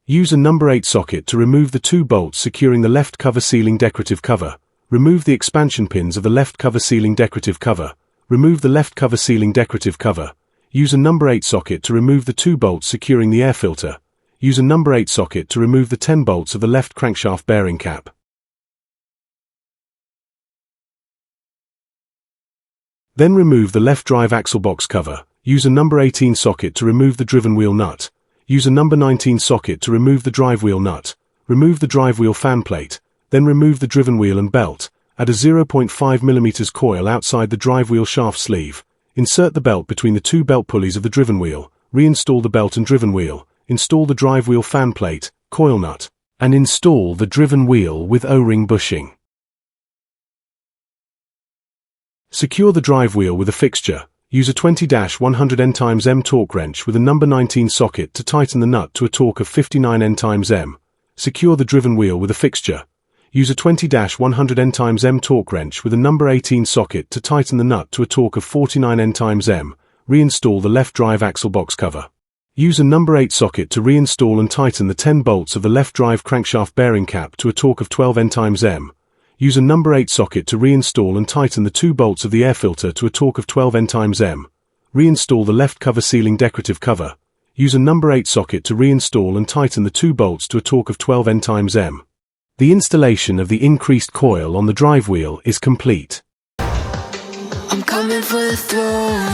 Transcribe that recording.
Use a number 8 socket to remove the 2 bolts securing the left cover sealing decorative cover. Remove the expansion pins of the left cover sealing decorative cover. Remove the left cover sealing decorative cover. Use a number 8 socket to remove the 2 bolts securing the air filter. Use a number 8 socket to remove the 10 bolts of the left crankshaft bearing cap. Then remove the left drive axle box cover. Use a number 18 socket to remove the driven wheel nut. Use a number 19 socket to remove the drive wheel nut. Remove the drive wheel fan plate. Then remove the driven wheel and belt. Add a 0.5 mm coil outside the drive wheel shaft sleeve. Insert the belt between the 2 belt pulleys of the driven wheel. Reinstall the belt and driven wheel. Install the drive wheel fan plate, coil nut, and install the driven wheel with O-ring bushing. Secure the drive wheel with a fixture. Use a 20-100 N×M torque wrench with a number 19 socket to tighten the nut to a torque of 59 N×M. Secure the driven wheel with a fixture. Use a 20-100 N×M torque wrench with a number 18 socket to tighten the nut to a torque of 49 N×M. Reinstall the left drive axle box cover. Use a number 8 socket to reinstall and tighten the 10 bolts of the left drive crankshaft bearing cap to a torque of 12 N×M. Use a number 8 socket to reinstall and tighten the 2 bolts of the air filter to a torque of 12 N×M. Reinstall the left cover sealing decorative cover. Use a number 8 socket to reinstall and tighten the 2 bolts to a torque of 12 N×M. The installation of the increased coil on the drive wheel is complete. I'm coming for the throne.